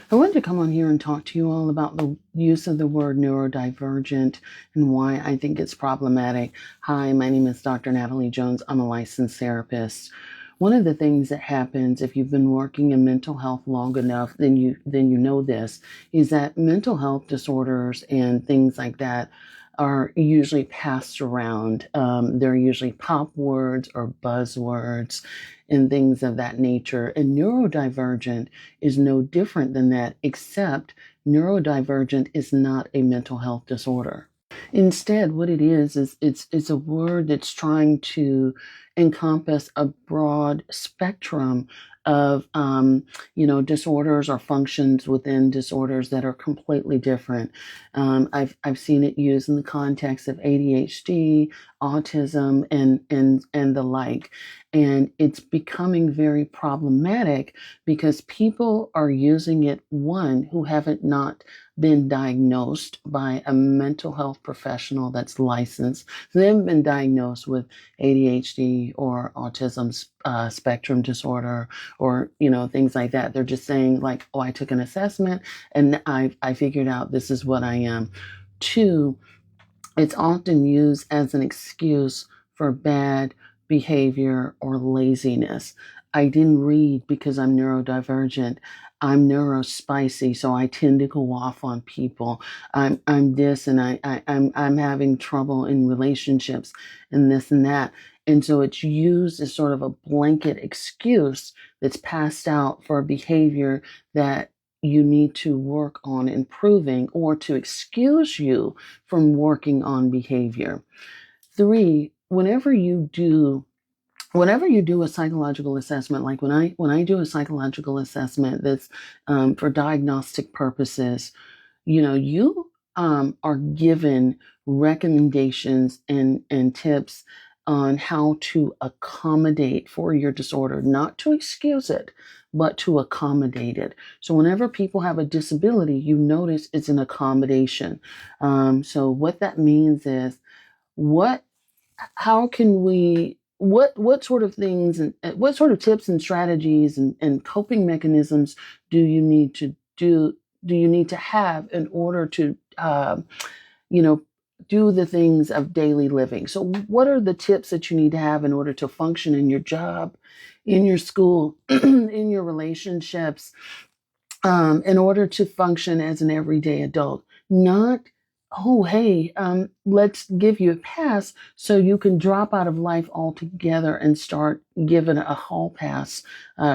I wanted to come on here and talk to you all about the use of the word neurodivergent and why I think it's problematic. Hi, my name is Dr. Natalie Jones. I'm a licensed therapist. One of the things that happens if you've been working in mental health long enough, then you know this, is that mental health disorders and things like that are usually passed around. They're usually pop words or buzzwords and things of that nature. And neurodivergent is no different than that, except neurodivergent is not a mental health disorder. Instead, what it is it's a word that's trying to encompass a broad spectrum of disorders or functions within disorders that are completely different. I've seen it used in the context of ADHD, autism, and the like. And it's becoming very problematic because people are using it, one, who haven't not been diagnosed by a mental health professional that's licensed. So they haven't been diagnosed with ADHD or autism spectrum disorder or things like that. They're just saying like, oh, I took an assessment and I figured out this is what I am. Two, it's often used as an excuse for bad behavior or laziness. I didn't read because I'm neurodivergent. I'm neurospicy, so I tend to go off on people. I'm this, and I'm having trouble in relationships, and this and that. And so it's used as sort of a blanket excuse that's passed out for a behavior that you need to work on improving or to excuse you from working on behavior. Three, whenever you do a psychological assessment, like when I do a psychological assessment that's for diagnostic purposes, you are given recommendations and tips on how to accommodate for your disorder, not to excuse it, but to accommodate it. So whenever people have a disability, you notice it's an accommodation. So what that means is what how can we what sort of things and what sort of tips and strategies and coping mechanisms do you need to do you need to have in order to you know do the things of daily living? So what are the tips that you need to have in order to function in your job, in your school, in your relationships, in order to function as an everyday adult? Not, oh, hey, let's give you a pass so you can drop out of life altogether and start giving a hall pass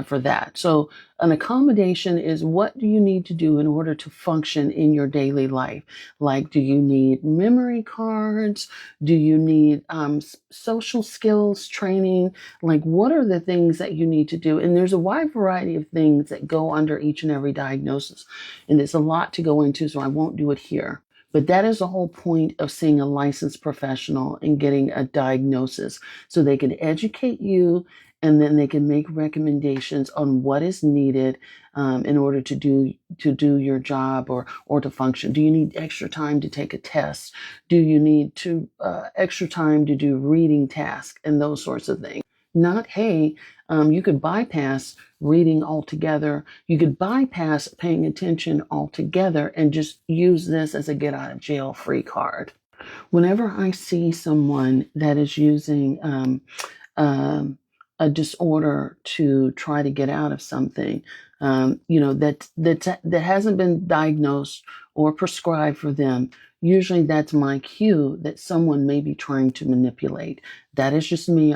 for that. So, an accommodation is what do you need to do in order to function in your daily life? Like, do you need memory cards? Do you need social skills training? Like, what are the things that you need to do? And there's a wide variety of things that go under each and every diagnosis. And it's a lot to go into, so I won't do it here. But that is the whole point of seeing a licensed professional and getting a diagnosis so they can educate you and then they can make recommendations on what is needed in order to do your job or to function. Do you need extra time to take a test? Do you need to extra time to do reading tasks and those sorts of things? Not, hey, you could bypass reading altogether. You could bypass paying attention altogether and just use this as a get out of jail free card. Whenever I see someone that is using um, a disorder to try to get out of something, that hasn't been diagnosed or prescribed for them, usually that's my cue that someone may be trying to manipulate. That is just me.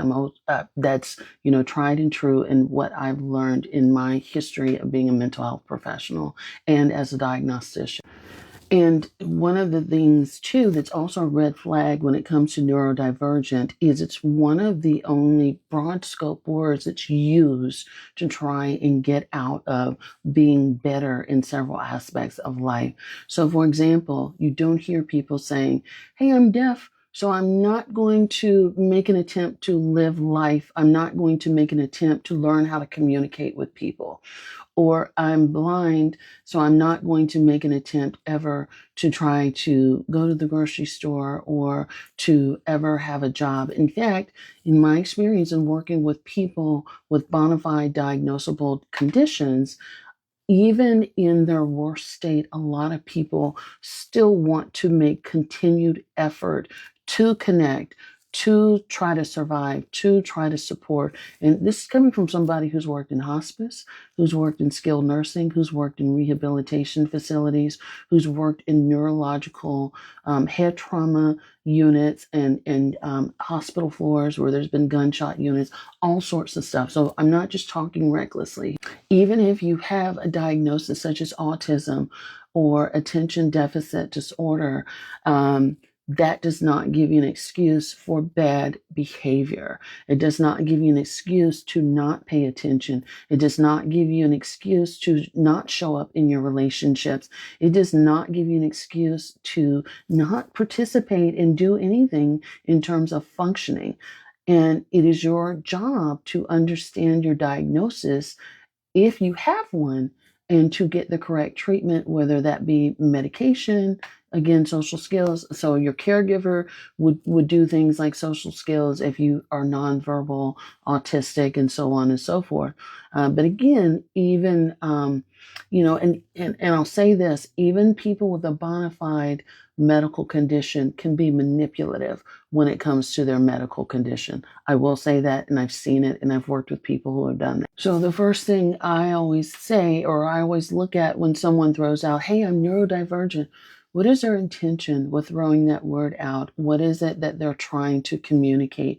That's tried and true and what I've learned in my history of being a mental health professional and as a diagnostician. And one of the things, too, that's also a red flag when it comes to neurodivergent is it's one of the only broad scope words that's used to try and get out of being better in several aspects of life. So, for example, you don't hear people saying, hey, I'm deaf, so I'm not going to make an attempt to live life. I'm not going to make an attempt to learn how to communicate with people. Or I'm blind, so I'm not going to make an attempt ever to try to go to the grocery store or to ever have a job. In fact, in my experience in working with people with bona fide diagnosable conditions, even in their worst state, a lot of people still want to make continued effort to connect, to try to survive, to try to support. And this is coming from somebody who's worked in hospice, who's worked in skilled nursing, who's worked in rehabilitation facilities, who's worked in neurological head trauma units and hospital floors where there's been gunshot units, all sorts of stuff. So I'm not just talking recklessly. Even if you have a diagnosis such as autism or attention deficit disorder, that does not give you an excuse for bad behavior. It does not give you an excuse to not pay attention. It does not give you an excuse to not show up in your relationships. It does not give you an excuse to not participate and do anything in terms of functioning. And it is your job to understand your diagnosis if you have one, and to get the correct treatment, whether that be medication, again, social skills. So your caregiver would do things like social skills if you are nonverbal, autistic, and so on and so forth. But again, even, and I'll say this, even people with a bona fide medical condition can be manipulative when it comes to their medical condition. I will say that, and I've seen it, and I've worked with people who have done that. So the first thing I always say, or I always look at when someone throws out, hey, I'm neurodivergent, what is their intention with throwing that word out? What is it that they're trying to communicate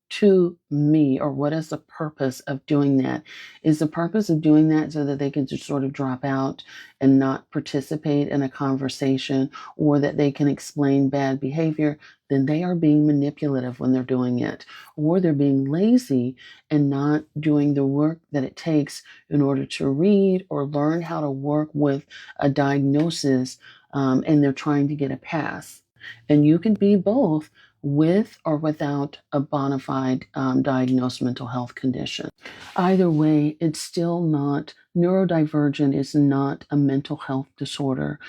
to me, or what is the purpose of doing that? Is the purpose of doing that so that they can just sort of drop out and not participate in a conversation, or that they can explain bad behavior? Then they are being manipulative when they're doing it, or they're being lazy and not doing the work that it takes in order to read or learn how to work with a diagnosis, and they're trying to get a pass. And you can be both, with or without a bona fide diagnosed mental health condition. Either way, it's still not, neurodivergent is not a mental health disorder.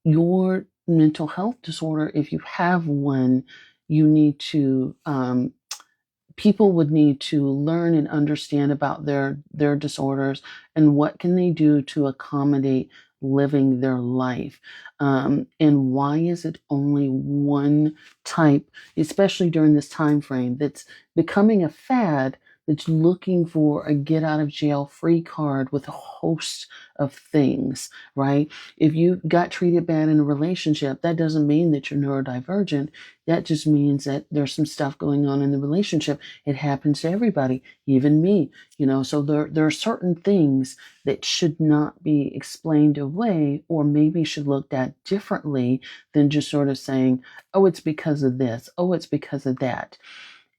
Your mental health disorder, if you have one, you need to, people would need to learn and understand about their disorders and what can they do to accommodate living their life. And why is it only one type, especially during this time frame, that's becoming a fad, that's looking for a get out of jail free card with a host of things, right? If you got treated bad in a relationship, that doesn't mean that you're neurodivergent. That just means that there's some stuff going on in the relationship. It happens to everybody, even me, so there are certain things that should not be explained away, or maybe should looked at differently than just sort of saying, oh, it's because of this, oh, it's because of that.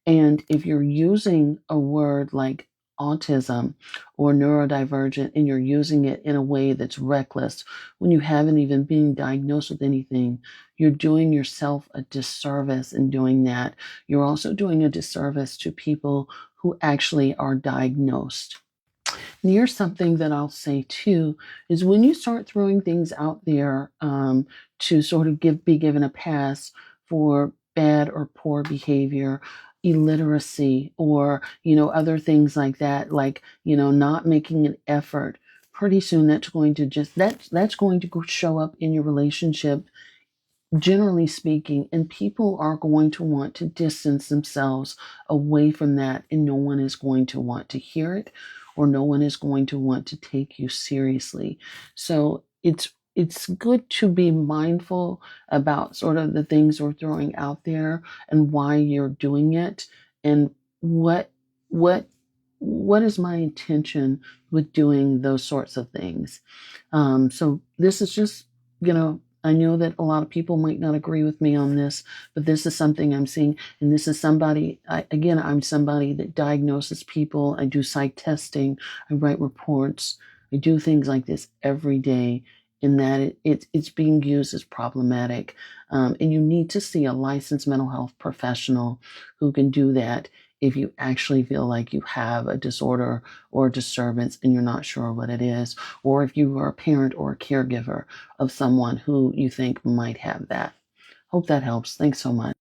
And if you're using a word like autism or neurodivergent, and you're using it in a way that's reckless when you haven't even been diagnosed with anything, you're doing yourself a disservice in doing that. You're also doing a disservice to people who actually are diagnosed. And here's something that I'll say too, is when you start throwing things out there, to sort of be given a pass for bad or poor behavior, illiteracy, or, other things like that, like, not making an effort, pretty soon that's going to that's going to show up in your relationship, generally speaking, and people are going to want to distance themselves away from that, and no one is going to want to hear it, or no one is going to want to take you seriously. So it's good to be mindful about sort of the things we're throwing out there, and why you're doing it, and what what is my intention with doing those sorts of things. So this is just, I know that a lot of people might not agree with me on this, but this is something I'm seeing. And this is somebody, I'm somebody that diagnoses people. I do psych testing. I write reports. I do things like this every day. In that it's being used as problematic. And you need to see a licensed mental health professional who can do that if you actually feel like you have a disorder or a disturbance and you're not sure what it is, or if you are a parent or a caregiver of someone who you think might have that. Hope that helps. Thanks so much.